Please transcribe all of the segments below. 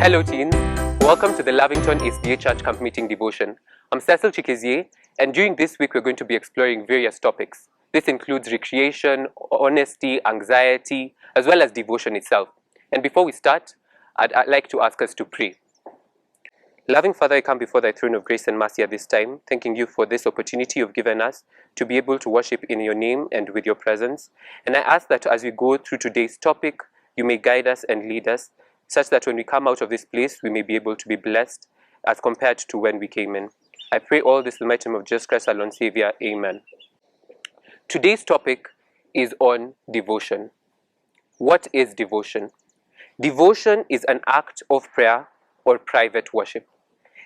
Hello teens, welcome to the Lavington SDA Church Camp Meeting Devotion. I'm Cecil Chikizie, and during this week we're going to be exploring various topics. This includes recreation, honesty, anxiety, as well as devotion itself. And before we start, I'd like to ask us to pray. Loving Father, I come before thy throne of grace and mercy at this time, thanking you for this opportunity you've given us to be able to worship in your name and with your presence. And I ask that as we go through today's topic, you may guide us and lead us, such that when we come out of this place, we may be able to be blessed as compared to when we came in. I pray all this in the mighty name of Jesus Christ, our Lord Savior. Amen. Today's topic is on devotion. What is devotion? Devotion is an act of prayer or private worship.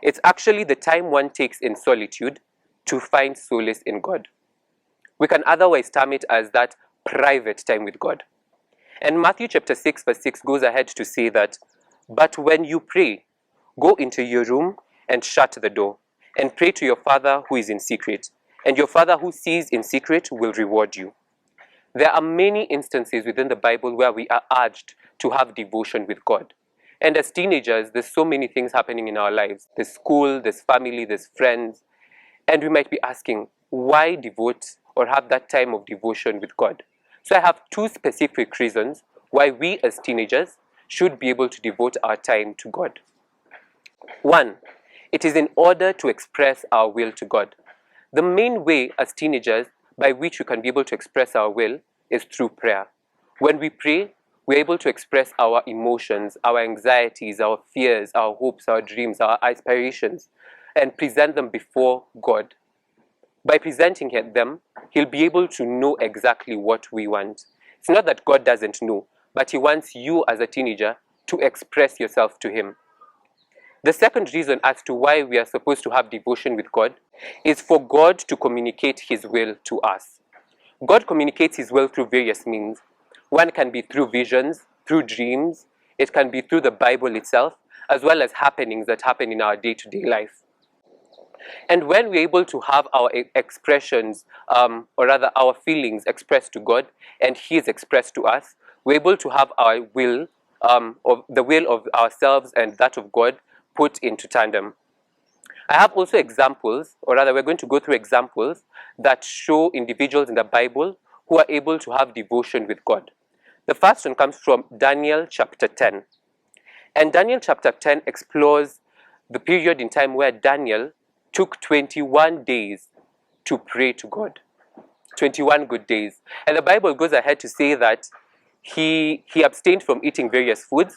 It's actually the time one takes in solitude to find solace in God. We can otherwise term it as that private time with God. And Matthew chapter 6 verse 6 goes ahead to say that, "But when you pray, go into your room and shut the door, and pray to your Father who is in secret, and your Father who sees in secret will reward you." There are many instances within the Bible where we are urged to have devotion with God. And as teenagers, there's so many things happening in our lives. There's school, there's family, there's friends. And we might be asking, why devote or have that time of devotion with God? So I have two specific reasons why we as teenagers should be able to devote our time to God. One, it is in order to express our will to God. The main way as teenagers by which we can be able to express our will is through prayer. When we pray, we're able to express our emotions, our anxieties, our fears, our hopes, our dreams, our aspirations, and present them before God. By presenting them, he'll be able to know exactly what we want. It's not that God doesn't know, but he wants you as a teenager to express yourself to him. The second reason as to why we are supposed to have devotion with God is for God to communicate his will to us. God communicates his will through various means. One can be through visions, through dreams. It can be through the Bible itself, as well as happenings that happen in our day-to-day life. And when we're able to have our expressions, or rather our feelings expressed to God, and he is expressed to us, we're able to have our will, of the will of ourselves and that of God put into tandem. I have also examples, or rather we're going to go through examples that show individuals in the Bible who are able to have devotion with God. The first one comes from Daniel chapter 10. And Daniel chapter 10 explores the period in time where Daniel took 21 days to pray to God. 21 good days. And the Bible goes ahead to say that he abstained from eating various foods,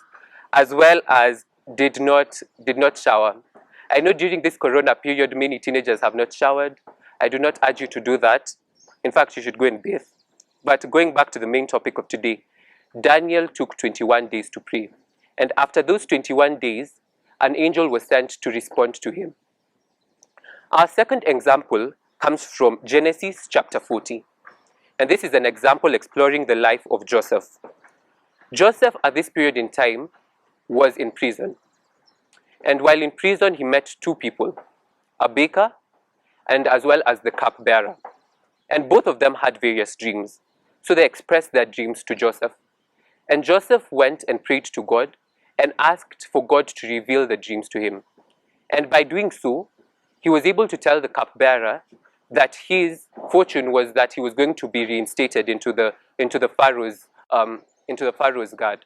as well as did not shower. I know during this corona period, many teenagers have not showered. I do not urge you to do that. In fact, you should go and bathe. But going back to the main topic of today, Daniel took 21 days to pray. And after those 21 days, an angel was sent to respond to him. Our second example comes from Genesis chapter 40. And this is an example exploring the life of Joseph. Joseph, at this period in time, was in prison. And while in prison, he met two people, a baker and as well as the cupbearer. And both of them had various dreams. So they expressed their dreams to Joseph. And Joseph went and prayed to God and asked for God to reveal the dreams to him. And by doing so, he was able to tell the cupbearer that his fortune was that he was going to be reinstated into the Pharaoh's guard.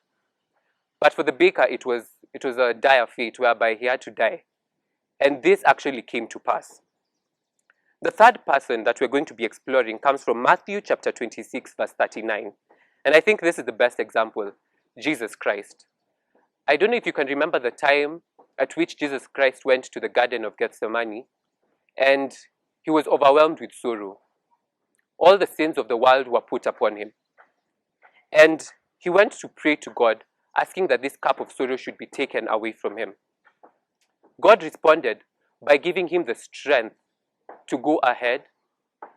But for the baker, it was a dire fate whereby he had to die. And this actually came to pass. The third person that we're going to be exploring comes from Matthew chapter 26, verse 39. And I think this is the best example, Jesus Christ. I don't know if you can remember the time at which Jesus Christ went to the Garden of Gethsemane, and he was overwhelmed with sorrow. All the sins of the world were put upon him. And he went to pray to God, asking that this cup of sorrow should be taken away from him. God responded by giving him the strength to go ahead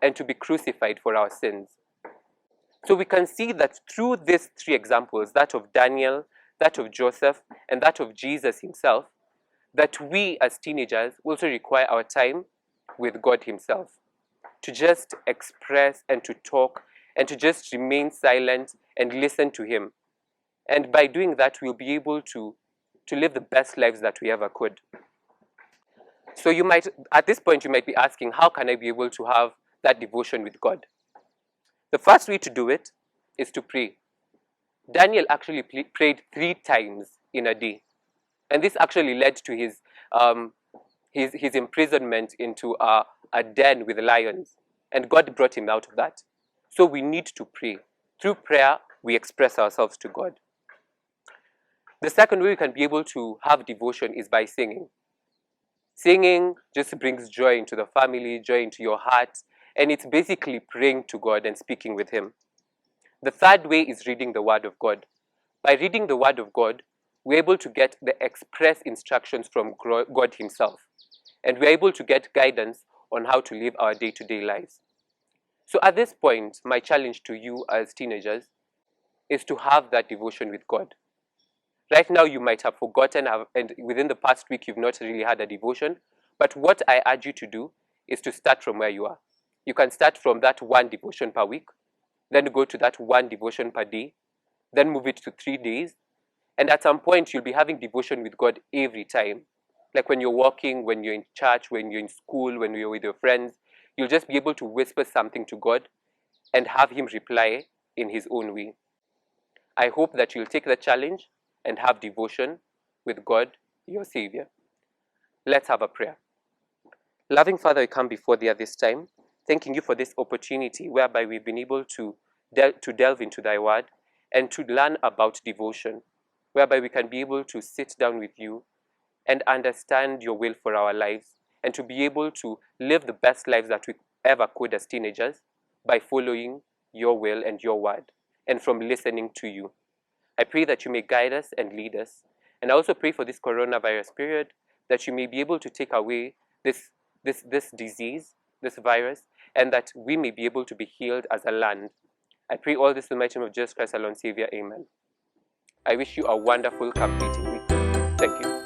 and to be crucified for our sins. So we can see that through these three examples, that of Daniel, that of Joseph, and that of Jesus himself, that we as teenagers also require our time with God himself, to just express and to talk and to just remain silent and listen to him. And by doing that, we'll be able to to live the best lives that we ever could. So you might, at this point, you might be asking, how can I be able to have that devotion with God? The first way to do it is to pray. Daniel actually prayed 3 times in a day. And this actually led to his imprisonment into a den with lions. And God brought him out of that. So we need to pray. Through prayer, we express ourselves to God. The second way we can be able to have devotion is by singing. Singing just brings joy into the family, joy into your heart, and it's basically praying to God and speaking with Him. The third way is reading the Word of God. By reading the Word of God, we're able to get the express instructions from God Himself, and we're able to get guidance on how to live our day-to-day lives. So at this point, my challenge to you as teenagers is to have that devotion with God. Right now, you might have forgotten, and within the past week, you've not really had a devotion. But what I urge you to do is to start from where you are. You can start from that 1 devotion per week, then go to that 1 devotion per day, then move it to 3 days. And at some point, you'll be having devotion with God every time. Like when you're walking, when you're in church, when you're in school, when you're with your friends, you'll just be able to whisper something to God and have Him reply in His own way. I hope that you'll take the challenge and have devotion with God, your Savior. Let's have a prayer. Loving Father, we come before Thee at this time, thanking You for this opportunity whereby we've been able to delve into Thy Word and to learn about devotion, whereby we can be able to sit down with You and understand Your will for our lives, and to be able to live the best lives that we ever could as teenagers by following Your will and Your Word, and from listening to You. I pray that You may guide us and lead us. And I also pray for this coronavirus period that You may be able to take away this disease, this virus, and that we may be able to be healed as a land. I pray all this in the mighty name of Jesus Christ, our Lord and Savior. Amen. I wish you a wonderful, completing week. Thank you.